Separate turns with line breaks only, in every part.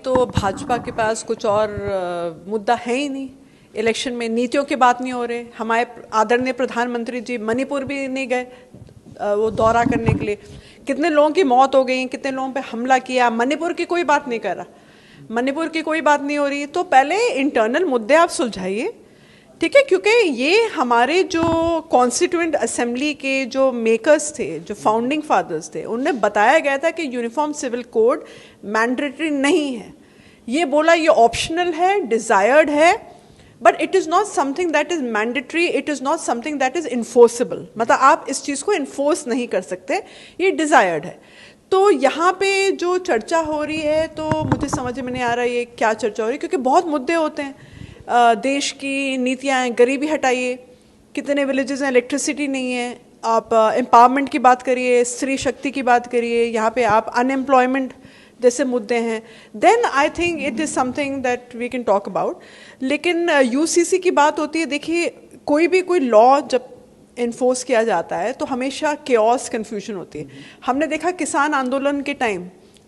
तो भाजपा के पास कुछ और मुद्दा है ही नहीं। इलेक्शन में नीतियों की बात नहीं हो रहे। हमारे आदरणीय प्रधानमंत्री जी मणिपुर भी नहीं गए वो दौरा करने के लिए। कितने लोगों की मौत हो गई, कितने लोगों पे हमला किया, मणिपुर की कोई बात नहीं कर रहा, मणिपुर की कोई बात नहीं हो रही। तो पहले इंटरनल मुद्दे आप सुलझाइए, ठीक है, क्योंकि ये हमारे जो कॉन्स्टिट्यूएंट असेंबली के जो मेकर्स थे, जो फाउंडिंग फादर्स थे, उन्हें बताया गया था कि यूनिफॉर्म सिविल कोड मैंडेटरी नहीं है। ये बोला ये ऑप्शनल है, डिजायर्ड है, but it is not something that is mandatory, it is not something that is enforceable. मतलब आप इस चीज़ को इन्फोर्स नहीं कर सकते, ये डिजायर्ड है। तो यहाँ पे जो चर्चा हो रही है, तो मुझे समझ में नहीं आ रहा ये क्या चर्चा हो रही है, क्योंकि बहुत मुद्दे होते हैं। देश की नीतियाँ हैं, गरीबी हटाइए, कितने विलेजेस हैं इलेक्ट्रिसिटी नहीं है, आप एम्पावरमेंट की बात करिए, स्त्री शक्ति की बात करिए, यहाँ पे आप अनएम्प्लॉयमेंट जैसे मुद्दे हैं, then I think it is something that we can talk about. लेकिन यूसीसी की बात होती है, देखिए कोई लॉ जब इन्फोर्स किया जाता है तो हमेशा केओस कन्फ्यूजन होती है। हमने देखा किसान आंदोलन के टाइम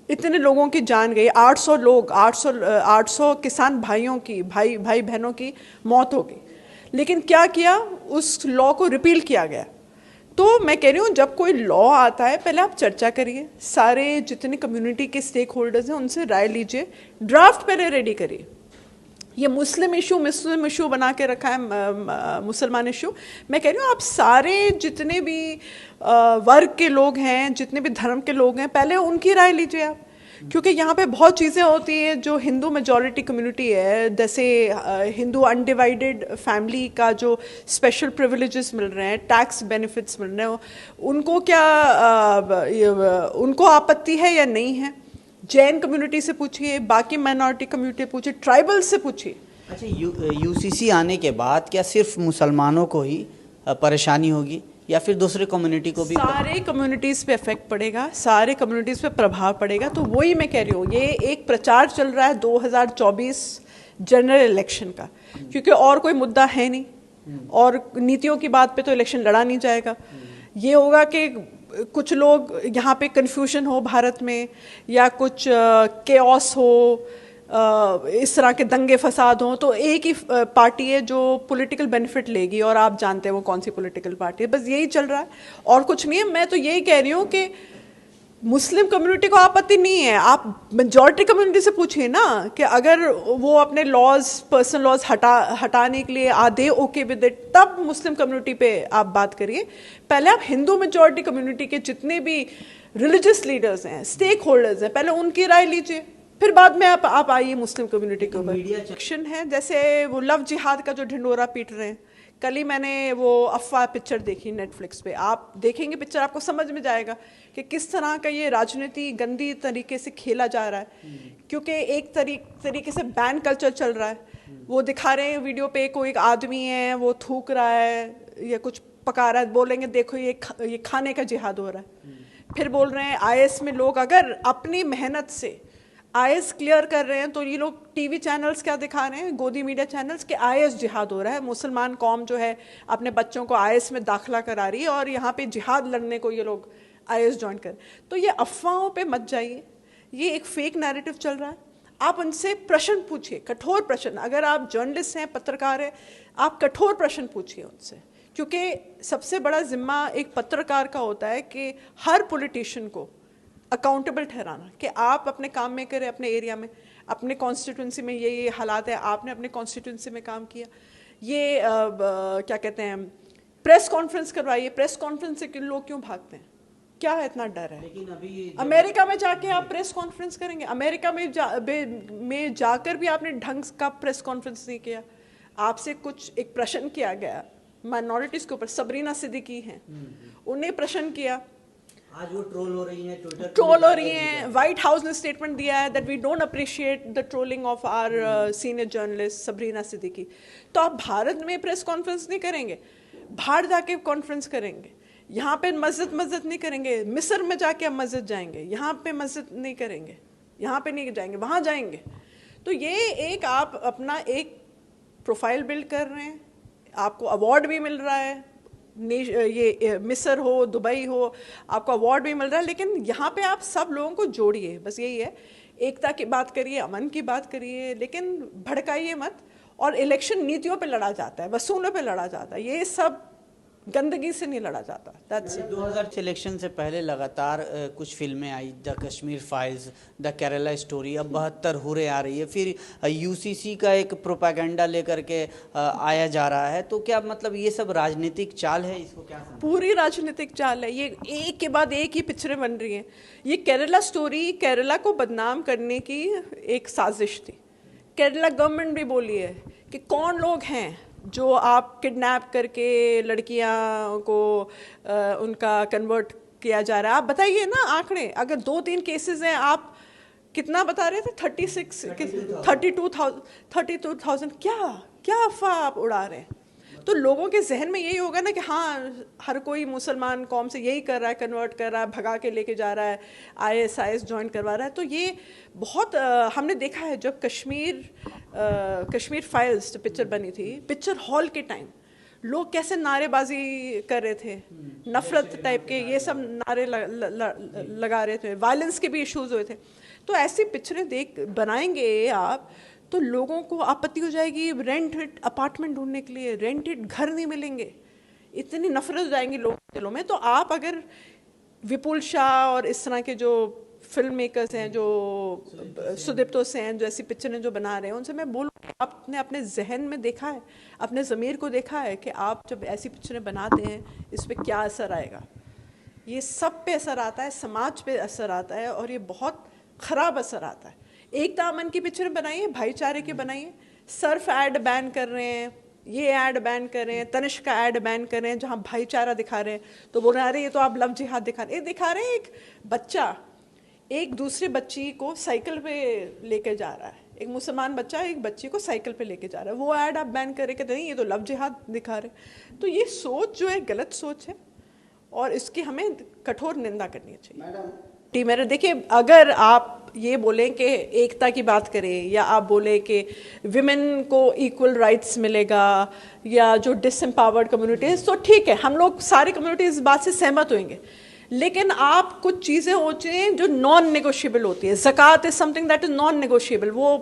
इतने लोगों की जान गई, 800 लोग, 800 किसान भाइयों की भाई बहनों की मौत हो गई। लेकिन क्या किया, उस लॉ को रिपील किया गया। तो मैं कह रही हूँ जब कोई लॉ आता है पहले आप चर्चा करिए, सारे जितने कम्युनिटी के स्टेक होल्डर्स हैं उनसे राय लीजिए, ड्राफ्ट पहले रेडी करिए। ये मुस्लिम इशू बना के रखा है, मुसलमान इशू। मैं कह रही हूँ आप सारे जितने भी वर्ग के लोग हैं, जितने भी धर्म के लोग हैं, पहले उनकी राय लीजिए आप, क्योंकि यहाँ पे बहुत चीज़ें होती हैं जो हिंदू मेजॉरिटी कम्युनिटी है, जैसे हिंदू अनडिवाइडेड फैमिली का जो स्पेशल प्रिविलेजेस मिल रहे हैं, टैक्स बेनिफिट्स मिल रहे हैं, उनको क्या उनको आपत्ति है या नहीं है। जैन कम्युनिटी से पूछिए, बाकी माइनॉरिटी कम्युनिटी पूछिए, ट्राइबल से पूछिए।
अच्छा, यूसीसी आने के बाद क्या सिर्फ मुसलमानों को ही परेशानी होगी या फिर दूसरे कम्युनिटी को भी?
सारे कम्युनिटीज़ पे इफेक्ट पड़ेगा, सारे कम्युनिटीज़ पे प्रभाव पड़ेगा। तो वही मैं कह रही हूँ, ये एक प्रचार चल रहा है 2024 जनरल इलेक्शन का, क्योंकि और कोई मुद्दा है नहीं और नीतियों की बात पे तो इलेक्शन लड़ा नहीं जाएगा। ये होगा कि कुछ लोग यहाँ पे कन्फ्यूजन हो भारत में, या कुछ केओस हो, इस तरह के दंगे फसाद हों, तो एक ही पार्टी है जो पॉलिटिकल बेनिफिट लेगी, और आप जानते हैं वो कौन सी पॉलिटिकल पार्टी है। बस यही चल रहा है और कुछ नहीं है। मैं तो यही कह रही हूँ कि मुस्लिम कम्युनिटी को आपत्ति नहीं है, आप मेजॉरिटी कम्युनिटी से पूछिए ना कि अगर वो अपने लॉज, पर्सनल लॉज हटाने के लिए आधे ओके विद इट, तब मुस्लिम कम्युनिटी पे आप बात करिए। पहले आप हिंदू मेजॉरिटी कम्युनिटी के जितने भी रिलीजियस लीडर्स हैं, स्टेक होल्डर्स हैं, पहले उनकी राय लीजिए, फिर बाद में आप आइए मुस्लिम कम्युनिटी के ऊपर। एक्शन है जैसे वो लव जिहाद का जो ढिंडोरा पीट रहे हैं। कल ही मैंने वो अफवाह पिक्चर देखी नेटफ्लिक्स पे, आप देखेंगे पिक्चर आपको समझ में जाएगा कि किस तरह का ये राजनीति गंदी तरीके से खेला जा रहा है, क्योंकि एक तरीके से बैन कल्चर चल रहा है। वो दिखा रहे हैं वीडियो पे, कोई एक आदमी है वो थूक रहा है या कुछ पका रहा है, बोलेंगे देखो ये खाने का जिहाद हो रहा है। फिर बोल रहे हैं आईएस में लोग अगर अपनी मेहनत से आईएस क्लियर कर रहे हैं, तो ये लोग टीवी चैनल्स क्या दिखा रहे हैं, गोदी मीडिया चैनल्स, के आईएस जिहाद हो रहा है, मुसलमान कौम जो है अपने बच्चों को आईएस में दाखिला करा रही है और यहाँ पे जिहाद लड़ने को ये लोग आईएस ज्वाइन कर। तो ये अफवाहों पे मत जाइए, ये एक फेक नैरेटिव चल रहा है। आप उनसे प्रश्न पूछिए, कठोर प्रश्न। अगर आप जर्नलिस्ट हैं, पत्रकार हैं, आप कठोर प्रश्न पूछिए उनसे, क्योंकि सबसे बड़ा जिम्मा एक पत्रकार का होता है कि हर पॉलिटिशियन को अकाउंटेबल ठहराना, कि आप अपने काम में करें, अपने एरिया में, अपने कॉन्स्टिट्यूंसी में ये हालात है, आपने अपने कॉन्स्टिट्यूंसी में काम किया। ये क्या कहते हैं, प्रेस कॉन्फ्रेंस करवाइए। प्रेस कॉन्फ्रेंस से लोग क्यों भागते हैं, क्या है इतना डर है?
लेकिन अभी
अमेरिका में जाके आप प्रेस कॉन्फ्रेंस करेंगे, अमेरिका में जाकर भी आपने ढंग का प्रेस कॉन्फ्रेंस नहीं किया। आपसे कुछ एक प्रश्न किया गया माइनॉरिटीज के ऊपर, सबरीना सिद्दीकी हैं, उन्हें प्रश्न किया,
आज वो ट्रोल हो रही हैं,
ट्रोल हो रही हैं। व्हाइट हाउस ने स्टेटमेंट दिया है that we don't appreciate the trolling of our senior journalist Sabrina Siddiqui. तो आप भारत में प्रेस कॉन्फ्रेंस नहीं करेंगे, बाहर जाके कॉन्फ्रेंस करेंगे। यहाँ पे मस्जिद नहीं करेंगे, मिस्र में जाके आप मस्जिद जाएंगे, यहाँ पे मस्जिद नहीं करेंगे, यहाँ पे नहीं जाएंगे, वहाँ जाएंगे। तो ये एक आप अपना एक प्रोफाइल बिल्ड कर रहे हैं, आपको अवार्ड भी मिल रहा है, ये मिस्र हो, दुबई हो, आपको अवार्ड भी मिल रहा है। लेकिन यहाँ पे आप सब लोगों को जोड़िए, बस यही है एकता की बात करिए, अमन की बात करिए, लेकिन भड़काइए मत। और इलेक्शन नीतियों पे लड़ा जाता है, वसूलों पे लड़ा जाता है, ये सब गंदगी से नहीं लड़ा जाता। दैट्स
2000 इलेक्शन से पहले लगातार कुछ फिल्में आई, The Kashmir Files, The Kerala Story, अब 72 हुर्रे आ रही है, फिर यूसीसी का एक प्रोपागेंडा लेकर के आया जा रहा है। तो क्या मतलब ये सब राजनीतिक चाल है, इसको क्या समझ?
पूरी राजनीतिक चाल है ये, एक के बाद एक ही पिक्चरें बन रही हैं। ये केरला स्टोरी केरला को बदनाम करने की एक साजिश थी। केरला गवर्नमेंट भी बोली है कि कौन लोग हैं जो आप किडनैप करके लड़कियां को उनका कन्वर्ट किया जा रहा है। आप बताइए ना आंकड़े, अगर 2-3 केसेस हैं, आप कितना बता रहे थे? 32,000। क्या अफवाह आप उड़ा रहे हैं? तो लोगों के जहन में यही होगा ना कि हाँ, हर कोई मुसलमान कौम से यही कर रहा है, कन्वर्ट कर रहा है, भगा के लेके जा रहा है, ISIS ज्वाइन करवा रहा है। तो ये बहुत हमने देखा है, जब कश्मीर फाइल्स जो पिक्चर बनी थी, पिक्चर हॉल के टाइम लोग कैसे नारेबाजी कर रहे थे, नफरत टाइप के ये सब नारे लगा रहे थे, वायलेंस के भी इश्यूज हुए थे। तो ऐसी पिक्चरें बनाएंगे आप, तो लोगों को आपत्ति हो जाएगी, रेंटेड अपार्टमेंट ढूंढने के लिए, रेंटेड घर नहीं मिलेंगे, इतनी नफरत हो जाएंगी लोगों के दिलों में। तो आप अगर विपुल शाह और इस तरह के जो फिल्म मेकर्स हैं, जो सुदीप्तो सेन जो ऐसी पिक्चरें जो बना रहे हैं, उनसे मैं बोलूँ, आपने अपने जहन में देखा है, अपने ज़मीर को देखा है कि आप जब ऐसी पिक्चरें बनाते हैं, इस पर क्या असर आएगा? ये सब पे असर आता है, समाज पे असर आता है, और ये बहुत ख़राब असर आता है। एकता अमन की पिक्चर बनाइए, भाईचारे के बनाइए। सर्फ ऐड बैन कर रहे हैं, ये ऐड बैन कर रहे हैं, तनिष्क का ऐड बैन कर रहे हैं, जहाँ भाईचारा दिखा रहे हैं, तो बोल रहे ये तो आप लव जिहाद दिखा रहे हैं। दिखा रहे हैं एक बच्चा एक दूसरी बच्ची को साइकिल पे लेके जा रहा है, एक मुसलमान बच्चा एक बच्ची को साइकिल पे लेके जा रहा है, वो ऐड आप बैन कर रहे, कहते नहीं ये तो लव जिहाद दिखा रहे। तो ये सोच जो है गलत सोच है, और इसकी हमें कठोर निंदा करनी चाहिए। मेरे देखिए, अगर आप ये बोलें कि एकता की बात करें, या आप बोले कि विमेन को इक्वल राइट्स मिलेगा, या जो डिसएम्पावर्ड कम्युनिटीज़, तो ठीक है, हम लोग सारी कम्युनिटीज़ इस बात से सहमत होंगे। लेकिन आप कुछ चीज़ें होती हैं जो नॉन नेगोशिएबल होती है। Zakat is something that is non negotiable, वो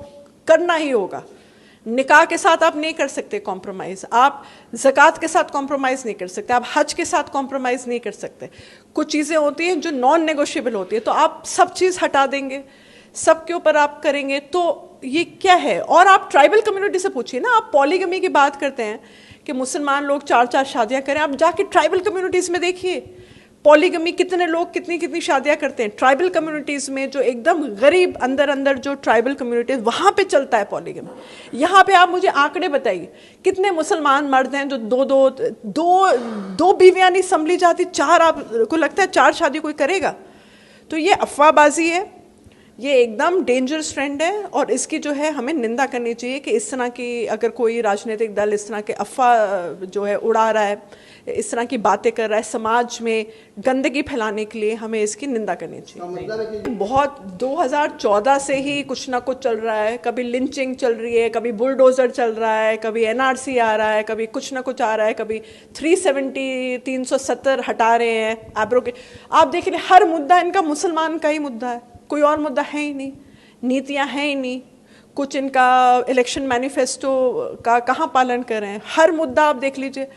करना ही होगा। निकाह के साथ आप नहीं कर सकते कॉम्प्रोमाइज़, आप ज़कात के साथ कॉम्प्रोमाइज़ नहीं कर सकते, आप हज के साथ कॉम्प्रोमाइज़ नहीं कर सकते। कुछ चीज़ें होती हैं जो नॉन नेगोशिएबल होती है, तो आप सब चीज़ हटा देंगे, सब के ऊपर आप करेंगे, तो ये क्या है? और आप ट्राइबल कम्युनिटी से पूछिए ना, आप पॉलीगमी की बात करते हैं कि मुसलमान लोग 4-4 शादियाँ करें, आप जाके ट्राइबल कम्युनिटीज़ में देखिए पॉलीगमी कितने लोग कितनी शादियां करते हैं। ट्राइबल कम्युनिटीज़ में जो एकदम गरीब अंदर जो ट्राइबल कम्युनिटीज़, वहाँ पे चलता है पॉलीगमी। यहाँ पे आप मुझे आंकड़े बताइए, कितने मुसलमान मर्द हैं जो दो बीवियाँ नहीं संभली जाती, 4, आपको लगता है 4 शादी कोई करेगा? तो ये अफवाहबाजी है, ये एकदम डेंजरस ट्रेंड है, और इसकी जो है हमें निंदा करनी चाहिए कि इस तरह की अगर कोई राजनीतिक दल इस तरह के अफवाह जो है उड़ा रहा है, इस तरह की बातें कर रहा है, समाज में गंदगी फैलाने के लिए, हमें इसकी निंदा करनी चाहिए। बहुत 2014 से ही कुछ ना कुछ चल रहा है, कभी लिंचिंग चल रही है, कभी बुलडोजर चल रहा है, कभी NRC आ रहा है, कभी कुछ ना कुछ आ रहा है, कभी 370 हटा रहे हैं एब्रोगेट। आप देख रहे, हर मुद्दा इनका मुसलमान का ही मुद्दा है, कोई और मुद्दा है ही नहीं, नीतियाँ हैं ही नहीं, कुछ इनका इलेक्शन मैनिफेस्टो का कहाँ पालन कर रहे हैं। हर मुद्दा आप देख लीजिए,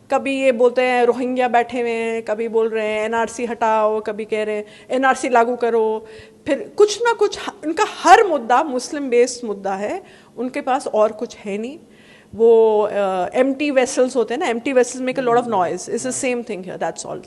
कभी ये बोलते हैं रोहिंग्या बैठे हुए हैं, कभी बोल रहे हैं NRC हटाओ, कभी कह रहे हैं NRC लागू करो, फिर कुछ ना कुछ उनका हर मुद्दा मुस्लिम बेस्ड मुद्दा है, उनके पास और कुछ है नहीं। वो empty vessels होते हैं ना, empty vessels make a lot of noise, it's the same thing here, that's all.